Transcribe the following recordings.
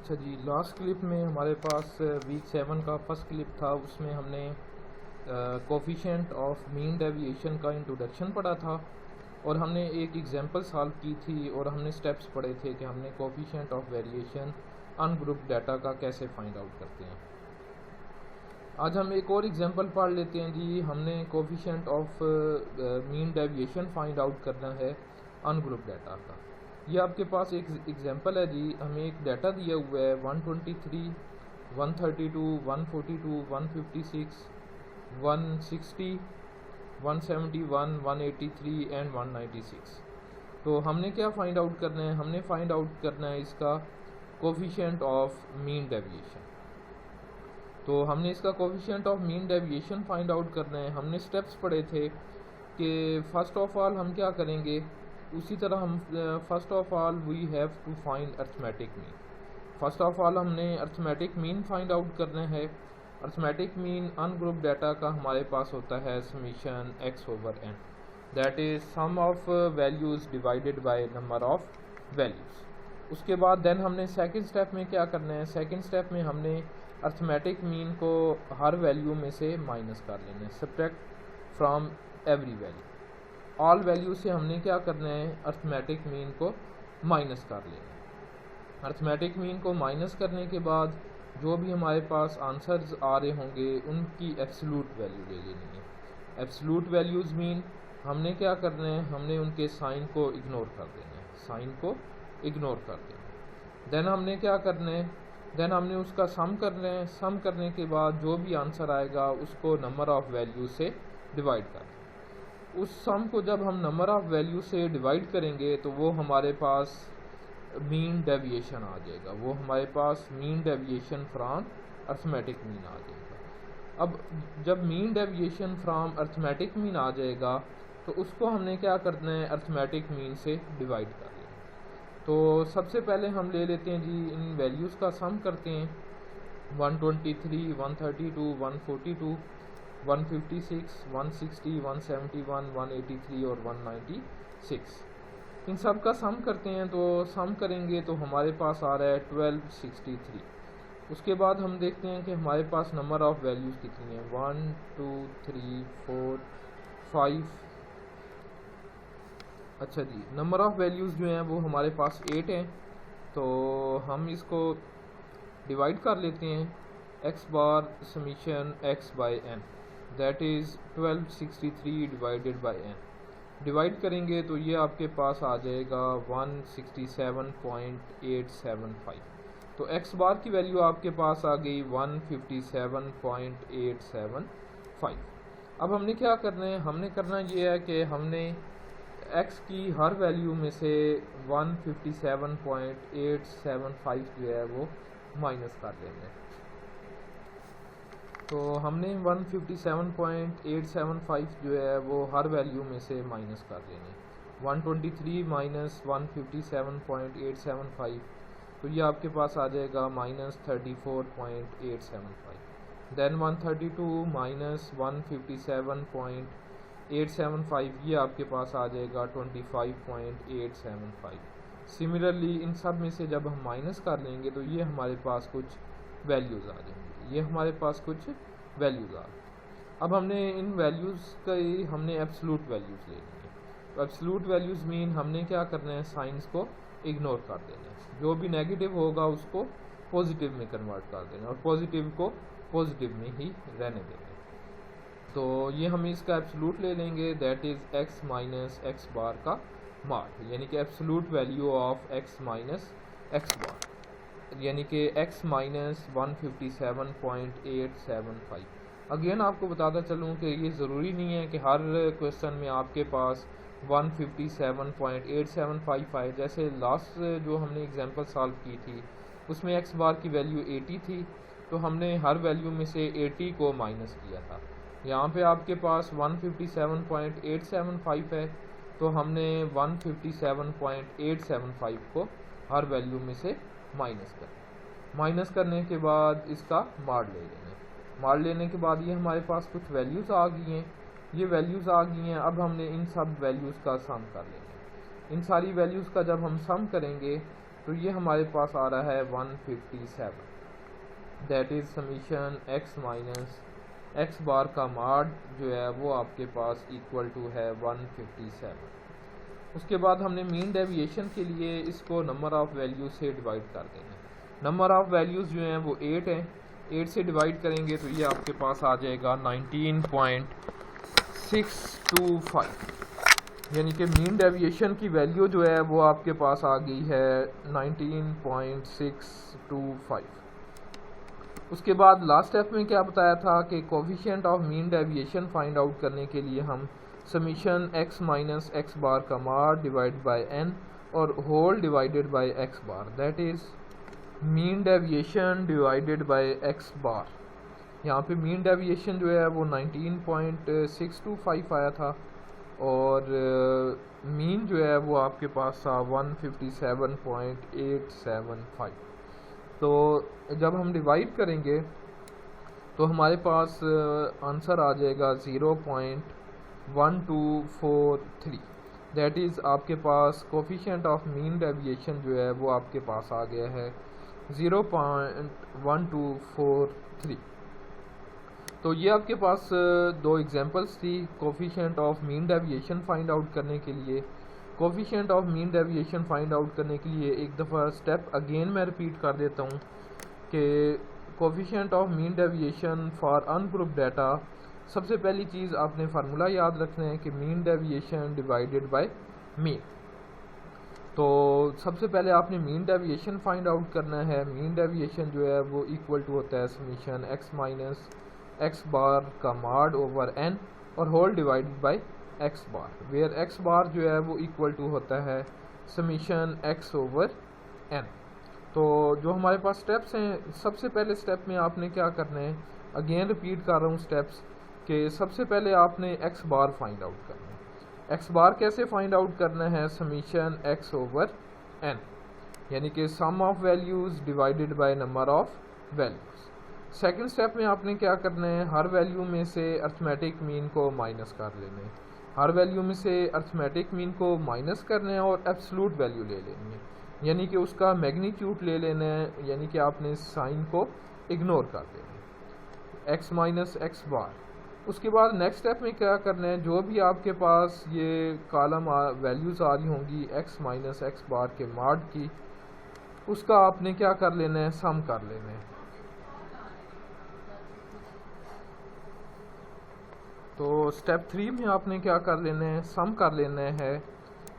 अच्छा जी, last clip में हमारे पास वीक 7 का फर्स्ट क्लिप था। उसमें हमने कोफिशिएंट ऑफ मीन डेविएशन का इंट्रोडक्शन पढ़ा था और हमने एक एग्जांपल सॉल्व की थी और हमने स्टेप्स पढ़े थे कि हमने coefficient of variation ungrouped data का कैसे फाइंड आउट करते हैं। आज हम एक और एग्जांपल पढ़ लेते हैं जी। हमने coefficient of mean deviation find out करना है अनग्रुप्ड डाटा का। ये आपके पास एक एग्जांपल है जी। हमें एक डाटा दिया हुआ है 123, 132, 142, 156, 160, 171, 183 एंड 196। तो हमने क्या फाइंड आउट करना है? हमने फाइंड आउट करना है इसका कोफिशिएंट ऑफ मीन डेविएशन। तो हमने इसका coefficient of mean deviation find out करना है। हमने स्टेप्स पढ़े थे कि फर्स्ट ऑफ ऑल हम क्या करेंगे, उसी तरह हम first of all we have to find arithmetic mean. First of all हमने अर्थमेटिक मीन फाइंड आउट करना है। अर्थमेटिक मीन अनग्रुप्ड डाटा का हमारे पास होता है summation x over n, that is sum of values divided by number of values. उसके बाद देन हमने सेकंड स्टेप में क्या करना है? सेकंड स्टेप में हमने अर्थमेटिक मीन को हर वैल्यू में से माइनस कर लेना है, subtract from every value. All value से हमने क्या करना है? अर्थमेटिक मीन को माइनस कर लेना है। अर्थमेटिक मीन को माइनस करने के बाद जो भी हमारे पास आंसर्स आ रहे होंगे उनकी एब्सोल्यूट वैल्यू ले लेनी है। एब्सोल्यूट वैल्यूज मीन हमने क्या करना है? हमने उनके साइन को इग्नोर कर देना है, साइन को इग्नोर कर देना है। देन हमने क्या करना है? देन हमने उसका सम करना है। सम करने के बाद जो भी आंसर आएगा उसको नंबर ऑफ वैल्यू से डिवाइड कर दें। उस सम को जब हम नंबर ऑफ वैल्यू से डिवाइड करेंगे तो वो हमारे पास मीन डेविएशन आ जाएगा। वो हमारे पास mean deviation from arithmetic mean आ जाएगा। अब जब mean deviation from arithmetic mean आ जाएगा तो उसको हमने क्या करना है? अर्थमेटिक मीन से डिवाइड कर लेना। तो सबसे पहले हम ले लेते हैं जी, इन वैल्यूज़ का सम करते हैं। 123, 132, 142, 156, 160, 171, 183 और 196, इन सब का सम करते हैं। तो सम करेंगे तो हमारे पास आ रहा है 1263। उसके बाद हम देखते हैं कि हमारे पास नंबर ऑफ़ वैल्यूज़ कितनी हैं। 1 2 3 4 5। अच्छा जी, नंबर ऑफ़ वैल्यूज़ जो हैं वो हमारे पास 8 हैं। तो हम इसको डिवाइड कर लेते हैं। x bar summation x by n, that is 1263 divided by n। Divide करेंगे तो ये आपके पास आ जाएगा 167.875। तो x बार की वैल्यू आपके पास आ गई 157.875। अब हमने क्या करना है? हमने करना ये है कि हमने x की हर वैल्यू में से 157.875 जो है वो माइनस कर लेना है। तो हमने 157.875 जो है वो हर वैल्यू में से माइनस कर लेना है। 123 माइनस 157.875, तो ये आपके पास आ जाएगा -34.875। देन 132 माइनस 157.875, ये आपके पास आ जाएगा 25.875। सिमिलरली इन सब में से जब हम माइनस कर लेंगे तो ये हमारे पास कुछ वैल्यूज़ आ जाएंगी। ये हमारे पास कुछ वैल्यूज़ आ गई। अब हमने इन वैल्यूज़ का हमने एब्सोल्यूट वैल्यूज़ ले लेंगे। तो एब्सोल्यूट वैल्यूज़ मीन हमने क्या करना है? साइंस को इग्नोर कर देना है। जो भी नेगेटिव होगा उसको पॉजिटिव में कन्वर्ट कर देना और पॉजिटिव को पॉजिटिव में ही रहने देना। तो ये हम इसका एब्सोल्यूट ले लेंगे, that is x minus x bar का मार्क, यानी कि absolute value of x minus x bar, यानी कि x माइनस 157.875। अगेन आपको बताता चलूँ कि ये ज़रूरी नहीं है कि हर क्वेश्चन में आपके पास 157.875 आए। जैसे लास्ट जो हमने एग्जांपल सॉल्व की थी उसमें x बार की वैल्यू 80 थी, तो हमने हर वैल्यू में से 80 को माइनस किया था। यहाँ पे आपके पास 157.875 है, तो हमने 157.875 को हर वैल्यू में से माइनस करने के बाद इसका मार ले लेंगे। मार लेने के बाद ये हमारे पास कुछ वैल्यूज़ आ गई हैं। ये वैल्यूज़ आ गई हैं। अब हमने इन सब वैल्यूज़ का सम कर लेंगे। इन सारी वैल्यूज़ का जब हम सम करेंगे तो ये हमारे पास आ रहा है 157, that is summation x minus x bar का माड जो है वो आपके पास इक्वल टू है 157। उसके बाद हमने मीन डेविएशन के लिए इसको नंबर ऑफ़ वैल्यूज से डिवाइड कर देना है। नंबर ऑफ़ वैल्यूज़ जो हैं वो 8 हैं, 8 से डिवाइड करेंगे तो ये आपके पास आ जाएगा 19.625, यानी कि मीन डेविएशन की वैल्यू जो है वो आपके पास आ गई है 19.625। उसके बाद लास्ट स्टेप में क्या बताया था कि coefficient of mean deviation find out करने के लिए हम summation x minus x bar का माड डिवाइड बाय n और whole divided by x bar, that is mean deviation divided by x bar. यहाँ पे मीन डेविएशन जो है वो 19.625 आया था और मीन जो है वो आपके पास था 157.875। तो जब हम डिवाइड करेंगे तो हमारे पास आंसर आ जाएगा 0.1243, दैट इज़ आपके पास कोफिशिएंट ऑफ मीन डेविएशन जो है वो आपके पास आ गया है 0.1243। तो ये आपके पास दो एग्जांपल्स थी coefficient of mean deviation find out करने के लिए। Coefficient of mean deviation find out करने के लिए एक दफ़ा स्टेप अगेन मैं रिपीट कर देता हूँ कि coefficient of mean deviation for ungroup data, सबसे पहली चीज़ आपने फार्मूला याद रखना है कि mean deviation divided bye mean. तो सबसे पहले आपने मीन डेविएशन फाइंड आउट करना है। मीन डेविएशन जो है वो इक्वल टू होता है summation x minus x bar का माड ओवर n और whole divided by x bar, where x bar जो है वो इक्वल टू होता है समीशन x ओवर n। तो जो हमारे पास स्टेप्स हैं, सबसे पहले स्टेप में आपने क्या करना है, अगेन रिपीट कर रहा हूँ स्टेप्स, कि सबसे पहले आपने x बार फाइंड आउट करना है। x बार कैसे फाइंड आउट करना है, समीशन x ओवर n, यानी कि sum of values divided by number of values. Second step में आपने क्या करना है, हर वैल्यू में से अर्थमेटिक मीन को माइनस कर लेना है। हर वैल्यू में से अर्थमेटिक मीन को माइनस करना है और एब्सोल्यूट वैल्यू ले लेनी है, यानी कि उसका मैग्नीट्यूड ले लेना है, यानी कि आपने साइन को इग्नोर कर देना है, x माइनस एक्स बार। उसके बाद नेक्स्ट स्टेप में क्या करना है, जो भी आपके पास ये कॉलम वैल्यूज़ आ रही होंगी x माइनस एक्स बार के माड की, उसका आपने क्या कर लेना है, सम कर लेना है। तो स्टेप 3 में आपने क्या कर लेना है, सम कर लेना है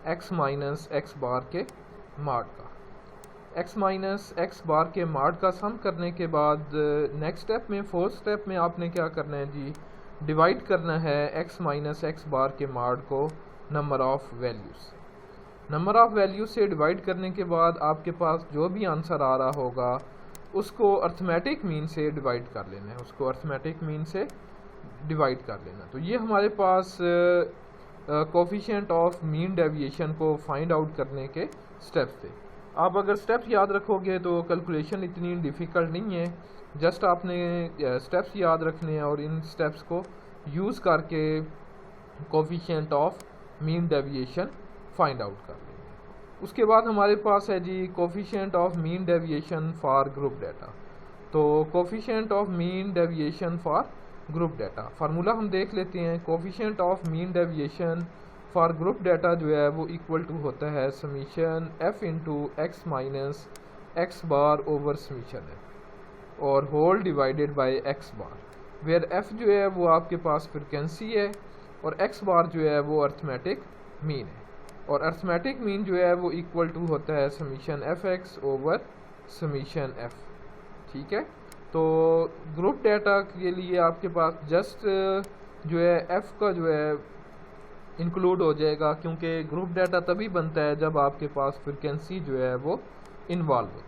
x माइनस एक्स बार के माड का। x माइनस एक्स बार के माड का सम करने के बाद नेक्स्ट स्टेप में, फोर्थ स्टेप में आपने क्या करना है जी, डिवाइड करना है x माइनस एक्स बार के माड को number of values. Number of values से डिवाइड करने के बाद आपके पास जो भी आंसर आ रहा होगा उसको अर्थमेटिक मीन से डिवाइड कर लेना है, उसको अर्थमेटिक मीन से डिवाइड कर लेना। तो ये हमारे पास कोफिशिएंट ऑफ मीन डेविएशन को फाइंड आउट करने के स्टेप्स थे। आप अगर स्टेप्स याद रखोगे तो कैलकुलेशन इतनी डिफ़िकल्ट नहीं है, जस्ट आपने स्टेप्स याद रखने हैं और इन स्टेप्स को यूज़ करके coefficient of mean deviation find out कर लेंगे। उसके बाद हमारे पास है जी coefficient of mean deviation for group data. तो coefficient of mean deviation for group data, formula हम देख लेते हैं। Coefficient of mean deviation for group data जो है वो इक्वल टू होता है summation f into x minus x bar over summation f और whole divided by x bar, where f जो है वो आपके पास फ्रिक्वेंसी है और x बार जो है वो अर्थमेटिक मीन है, और अर्थमेटिक मीन जो है वो इक्वल टू होता है summation fx over summation f। ठीक है, तो ग्रुप डाटा के लिए आपके पास जस्ट जो है f का जो है इंक्लूड हो जाएगा, क्योंकि ग्रुप डाटा तभी बनता है जब आपके पास फ्रिक्वेंसी जो है वो इन्वॉल्व हो।